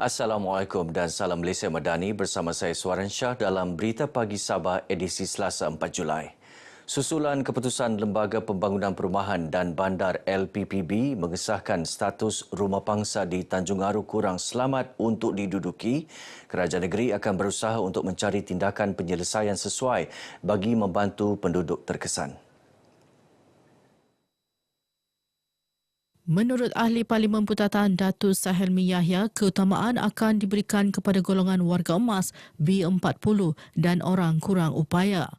Assalamualaikum dan salam Malaysia Madani bersama saya Suaran Shah dalam Berita Pagi Sabah edisi Selasa 4 Julai. Susulan keputusan Lembaga Pembangunan Perumahan dan Bandar LPPB mengesahkan status rumah pangsa di Tanjung Aru kurang selamat untuk diduduki, kerajaan negeri akan berusaha untuk mencari tindakan penyelesaian sesuai bagi membantu penduduk terkesan. Menurut Ahli Parlimen Putatan Datuk Sahelmi Yahya, keutamaan akan diberikan kepada golongan warga emas B40 dan orang kurang upaya.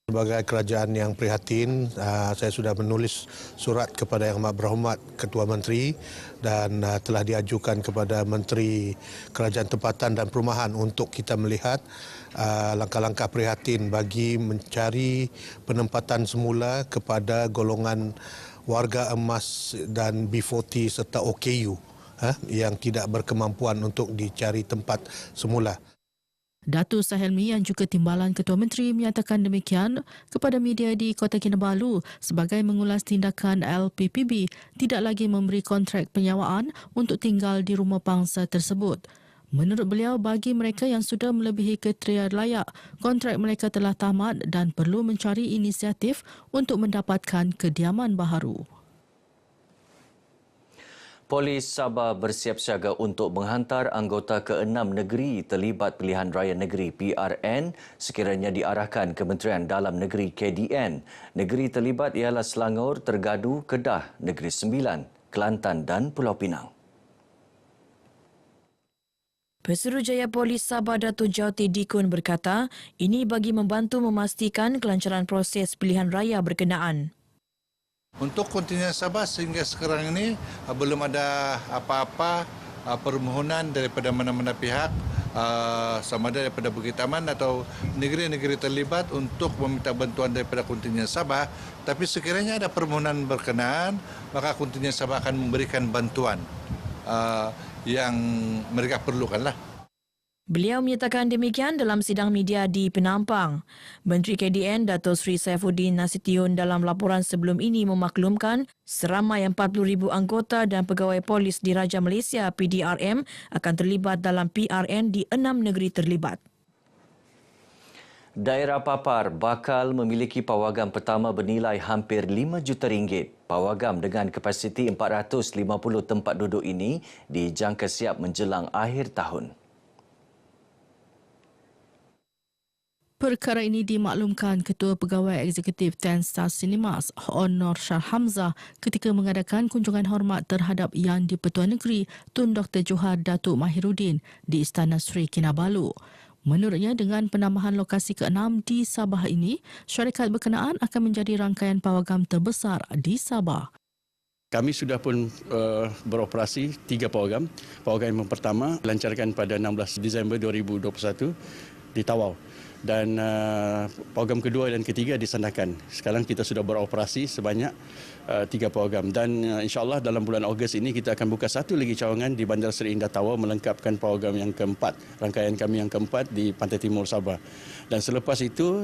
Sebagai kerajaan yang prihatin, saya sudah menulis surat kepada Yang Amat Berhormat Ketua Menteri dan telah diajukan kepada Menteri Kerajaan Tempatan dan Perumahan untuk kita melihat langkah-langkah prihatin bagi mencari penempatan semula kepada golongan warga emas dan B40 serta OKU yang tidak berkemampuan untuk dicari tempat semula. Datuk Sahelmi yang juga Timbalan Ketua Menteri menyatakan demikian kepada media di Kota Kinabalu sebagai mengulas tindakan LPPB tidak lagi memberi kontrak penyawaan untuk tinggal di rumah pangsa tersebut. Menurut beliau, bagi mereka yang sudah melebihi kriteria layak, kontrak mereka telah tamat dan perlu mencari inisiatif untuk mendapatkan kediaman baharu. Polis Sabah bersiap siaga untuk menghantar anggota ke-6 negeri terlibat pilihan raya negeri PRN sekiranya diarahkan Kementerian Dalam Negeri KDN. Negeri terlibat ialah Selangor, Terengganu, Kedah, Negeri Sembilan, Kelantan dan Pulau Pinang. Pesuruhjaya Polis Sabah Datuk Jauti Dikun berkata, ini bagi membantu memastikan kelancaran proses pilihan raya berkenaan. Untuk kontingen Sabah sehingga sekarang ini belum ada apa-apa permohonan daripada mana-mana pihak sama ada daripada Bukit Taman atau negeri-negeri terlibat untuk meminta bantuan daripada kontingen Sabah. Tapi sekiranya ada permohonan berkenaan, maka kontingen Sabah akan memberikan bantuan yang mereka perlukanlah. Beliau menyatakan demikian dalam sidang media di Penampang. Menteri KDN Datuk Seri Saifuddin Nasution dalam laporan sebelum ini memaklumkan seramai 40,000 anggota dan pegawai polis di Raja Malaysia PDRM akan terlibat dalam PRN di 6 negeri terlibat. Daerah Papar bakal memiliki pawagam pertama bernilai hampir RM5 juta. Pawagam dengan kapasiti 450 tempat duduk ini dijangka siap menjelang akhir tahun. Perkara ini dimaklumkan Ketua Pegawai Eksekutif Ten Star Cinemas, Honor Shah Hamzah ketika mengadakan kunjungan hormat terhadap Yang di-Pertuan Negeri Tun Dr. Johar Datuk Mahiruddin di Istana Sri Kinabalu. Menurutnya, dengan penambahan lokasi ke-6 di Sabah ini, syarikat berkenaan akan menjadi rangkaian pawagam terbesar di Sabah. Kami sudah pun beroperasi 3 pawagam. Pawagam yang pertama dilancarkan pada 16 Disember 2021 di Tawau. Dan pawagam kedua dan ketiga di Sandakan. Sekarang kita sudah beroperasi sebanyak 3 pawagam. Dan insyaAllah dalam bulan Ogos ini kita akan buka satu lagi cawangan di Bandar Seri Indah Tawau melengkapkan pawagam yang keempat. Rangkaian kami yang keempat di Pantai Timur Sabah. Dan selepas itu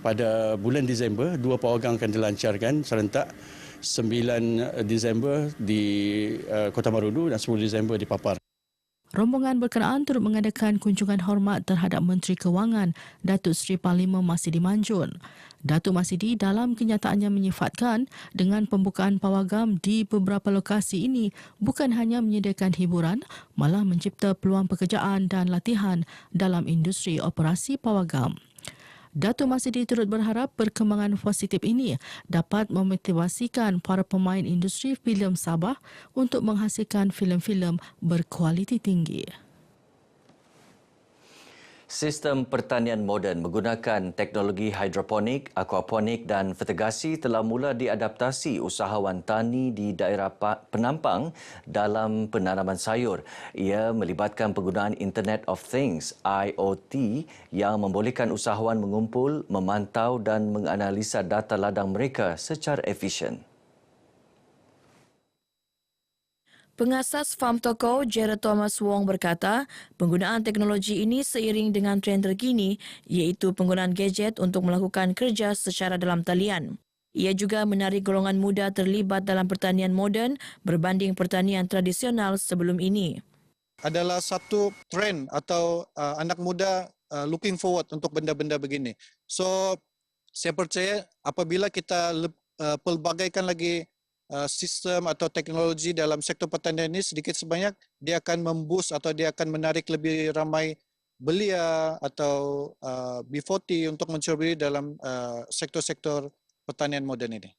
pada bulan Disember 2 pawagam akan dilancarkan serentak. 9 Disember di Kota Marudu dan 10 Disember di Papar. Rombongan berkenaan turut mengadakan kunjungan hormat terhadap Menteri Kewangan Datuk Seri Parlimen Masidi Manjun. Datuk Masidi dalam kenyataannya menyifatkan dengan pembukaan pawagam di beberapa lokasi ini bukan hanya menyediakan hiburan, malah mencipta peluang pekerjaan dan latihan dalam industri operasi pawagam. Datuk Masidi turut berharap perkembangan positif ini dapat memotivasikan para pemain industri filem Sabah untuk menghasilkan filem-filem berkualiti tinggi. Sistem pertanian moden menggunakan teknologi hidroponik, aquaponik dan fertigasi telah mula diadaptasi usahawan tani di daerah Penampang dalam penanaman sayur. Ia melibatkan penggunaan Internet of Things (IoT) yang membolehkan usahawan mengumpul, memantau dan menganalisa data ladang mereka secara efisien. Pengasas Farm Toko, Jared Thomas Wong berkata, penggunaan teknologi ini seiring dengan trend terkini iaitu penggunaan gadget untuk melakukan kerja secara dalam talian. Ia juga menarik golongan muda terlibat dalam pertanian moden berbanding pertanian tradisional sebelum ini. adalah satu trend atau anak muda looking forward untuk benda-benda begini. So saya percaya apabila kita pelbagaikan lagi sistem atau teknologi dalam sektor pertanian ini sedikit sebanyak, dia akan memboost atau dia akan menarik lebih ramai belia atau B40 untuk mencuri dalam sektor-sektor pertanian moden ini.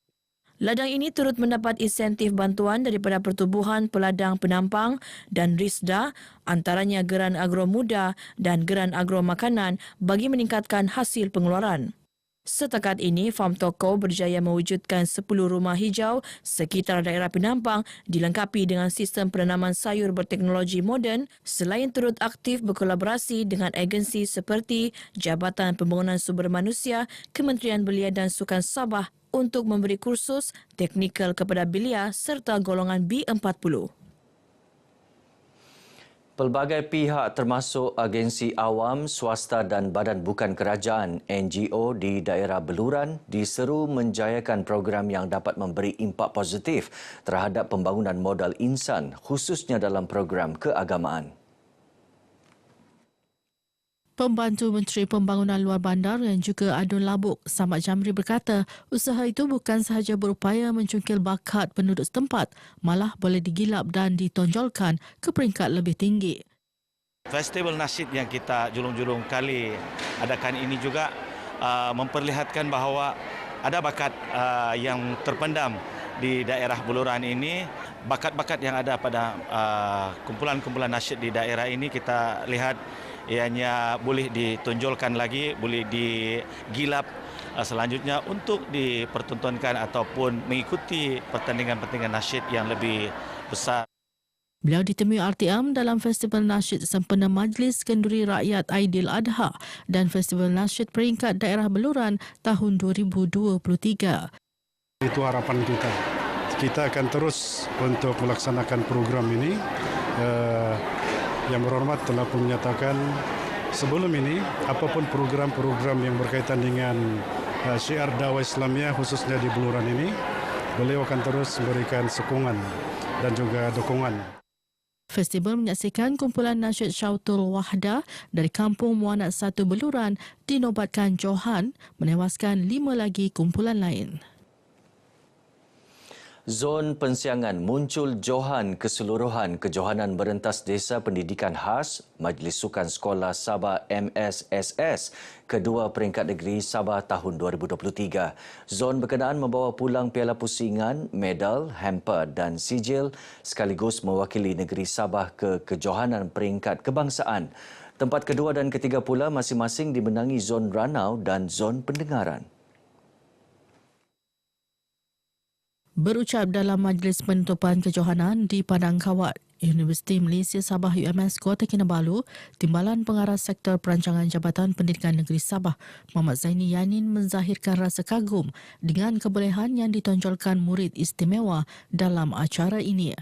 Ladang ini turut mendapat insentif bantuan daripada Pertubuhan Peladang Penampang dan RISDA, antaranya Geran Agro Muda dan Geran Agro Makanan bagi meningkatkan hasil pengeluaran. Setakat ini, Farm Toko berjaya mewujudkan 10 rumah hijau sekitar daerah Penampang dilengkapi dengan sistem penanaman sayur berteknologi moden selain turut aktif berkolaborasi dengan agensi seperti Jabatan Pembangunan Sumber Manusia, Kementerian Belia dan Sukan Sabah untuk memberi kursus teknikal kepada belia serta golongan B40. Pelbagai pihak termasuk agensi awam, swasta dan badan bukan kerajaan NGO di daerah Beluran diseru menjayakan program yang dapat memberi impak positif terhadap pembangunan modal insan khususnya dalam program keagamaan. Pembantu Menteri Pembangunan Luar Bandar dan juga Adun Labuk, Samad Jamri berkata, usaha itu bukan sahaja berupaya mencungkil bakat penduduk setempat, malah boleh digilap dan ditonjolkan ke peringkat lebih tinggi. Festival nasyid yang kita julung-julung kali adakan ini juga memperlihatkan bahawa ada bakat yang terpendam di daerah Beluran ini. Bakat-bakat yang ada pada kumpulan-kumpulan nasyid di daerah ini kita lihat ianya boleh ditonjolkan lagi, boleh digilap selanjutnya untuk dipertontonkan ataupun mengikuti pertandingan-pertandingan nasyid yang lebih besar. Beliau ditemui RTM dalam Festival Nasyid sempena Majlis Kenduri Rakyat Aidil Adha dan Festival Nasyid Peringkat Daerah Beluran tahun 2023. Itu harapan kita. Kita akan terus untuk melaksanakan program ini. Yang berhormat telah pun menyatakan sebelum ini apapun program-program yang berkaitan dengan syiar dakwah Islamiyah khususnya di Beluran ini, beliau akan terus memberikan sokongan dan juga dukungan. Festival menyaksikan kumpulan nasyid Syautul Wahda dari Kampung Muanat 1 Beluran dinobatkan Johan, menewaskan 5 lagi kumpulan lain. Zon pensiangan muncul Johan Keseluruhan Kejohanan Berentas Desa Pendidikan Khas Majlis Sukan Sekolah Sabah MSSS kedua peringkat negeri Sabah tahun 2023. Zon berkenaan membawa pulang piala pusingan, medal, hamper dan sijil sekaligus mewakili negeri Sabah ke Kejohanan Peringkat Kebangsaan. Tempat kedua dan ketiga pula masing-masing dimenangi Zon Ranau dan Zon Pendengaran. Berucap dalam Majlis Penutupan Kejohanan di Padang Kawat, Universiti Malaysia Sabah UMS Kota Kinabalu, Timbalan Pengarah Sektor Perancangan Jabatan Pendidikan Negeri Sabah, Muhammad Zaini Yanin menzahirkan rasa kagum dengan kebolehan yang ditonjolkan murid istimewa dalam acara ini.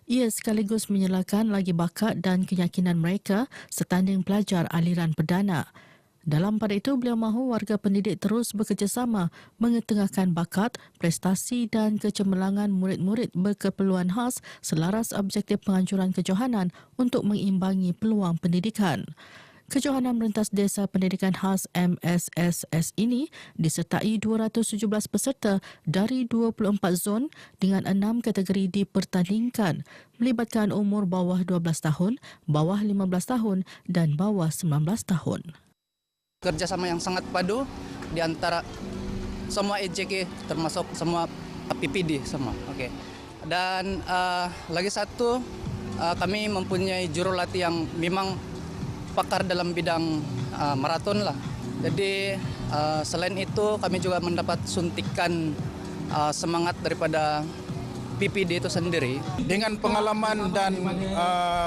Ia sekaligus menyelakan lagi bakat dan keyakinan mereka setanding pelajar aliran perdana. Dalam pada itu, beliau mahu warga pendidik terus bekerjasama mengetengahkan bakat, prestasi dan kecemerlangan murid-murid berkeperluan khas selaras objektif penganjuran kejohanan untuk mengimbangi peluang pendidikan. Kejohanan Berentas Desa Pendidikan Khas MSSS ini disertai 217 peserta dari 24 zon dengan 6 kategori dipertandingkan, melibatkan umur bawah 12 tahun, bawah 15 tahun dan bawah 19 tahun. Kerjasama yang sangat padu di antara semua EJK termasuk semua PPD semua. Okey. Dan lagi satu, kami mempunyai jurulatih yang memang pakar dalam bidang maraton lah. Jadi selain itu kami juga mendapat suntikan semangat daripada PPD itu sendiri. Dengan pengalaman dan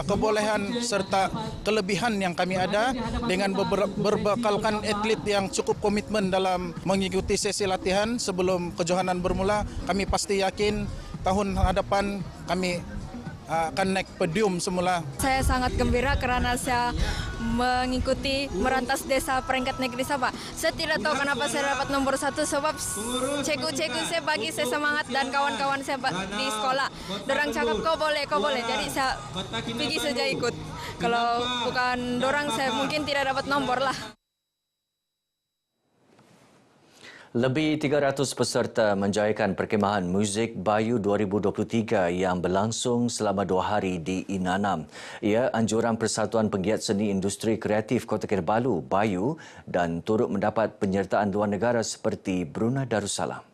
kebolehan serta kelebihan yang kami ada, dengan berbekalkan atlet yang cukup komitmen dalam mengikuti sesi latihan sebelum kejohanan bermula, kami pasti yakin tahun hadapan kami akan naik podium semula. Saya sangat gembira kerana saya mengikuti merantas desa peringkat negeri Sabah. Saya tidak tahu kenapa saya dapat nomor 1 sebab cikgu-cikgu saya bagi saya semangat dan kawan-kawan saya di sekolah. Dorang cakap kau boleh. Jadi saya pergi saja ikut. Kalau bukan dorang saya mungkin tidak dapat nomor lah. Lebih 300 peserta menjayakan perkemahan muzik Bayu 2023 yang berlangsung selama 2 hari di Inanam. Ia anjuran Persatuan Penggiat Seni Industri Kreatif Kota Kinabalu, Bayu, dan turut mendapat penyertaan luar negara seperti Brunei Darussalam.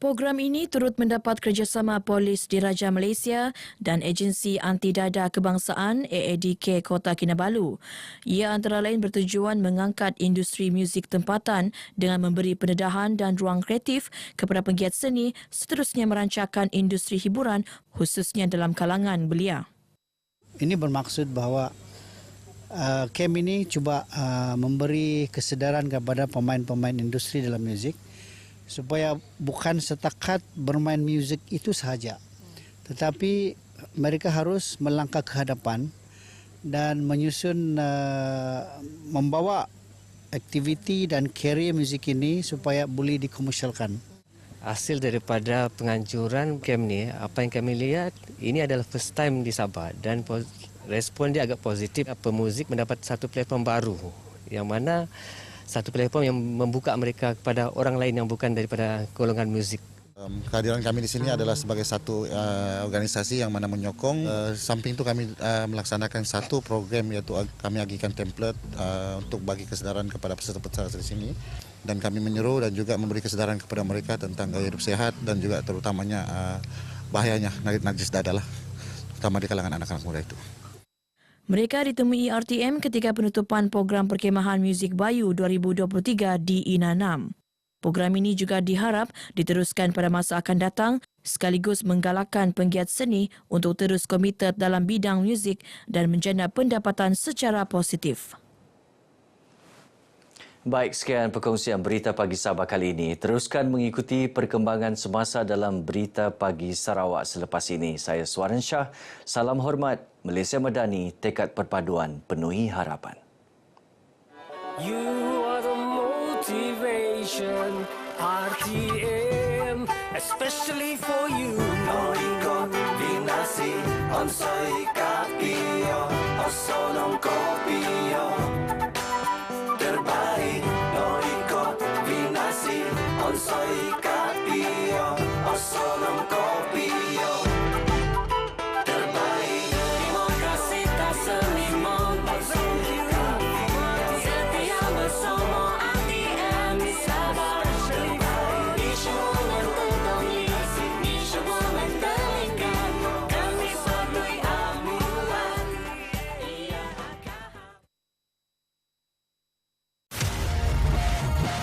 Program ini turut mendapat kerjasama Polis Diraja Malaysia dan Agensi Anti Dada Kebangsaan AADK Kota Kinabalu. Ia antara lain bertujuan mengangkat industri muzik tempatan dengan memberi pendedahan dan ruang kreatif kepada penggiat seni, seterusnya merancangkan industri hiburan khususnya dalam kalangan belia. Ini bermaksud bahawa camp ini cuba memberi kesedaran kepada pemain-pemain industri dalam muzik supaya bukan setakat bermain muzik itu sahaja, tetapi mereka harus melangkah ke hadapan dan menyusun membawa aktiviti dan karya muzik ini supaya boleh dikomersialkan. Hasil daripada penganjuran camp ni, apa yang kami lihat, ini adalah first time di Sabah dan respon dia agak positif. Pemuzik mendapat satu platform baru yang mana satu platform yang membuka mereka kepada orang lain yang bukan daripada golongan muzik. Kehadiran kami di sini adalah sebagai satu organisasi yang mana menyokong. Samping itu kami melaksanakan satu program iaitu kami agikan template untuk bagi kesedaran kepada peserta-peserta di sini. Dan kami menyeru dan juga memberi kesedaran kepada mereka tentang gaya hidup sehat dan juga terutamanya bahayanya najis dada lah, terutama di kalangan anak-anak muda itu. Mereka ditemui RTM ketika penutupan program perkemahan muzik Bayu 2023 di Inanam. Program ini juga diharap diteruskan pada masa akan datang sekaligus menggalakkan penggiat seni untuk terus komited dalam bidang muzik dan menjana pendapatan secara positif. Baik, sekian perkongsian Berita Pagi Sabah kali ini. Teruskan mengikuti perkembangan semasa dalam Berita Pagi Sarawak selepas ini. Saya Suaran Shah. Salam hormat. Malaysia Madani, tekad perpaduan penuhi harapan. You are the motivation, RTM, especially for you. Knowing kombinasi onsoi kapiyo.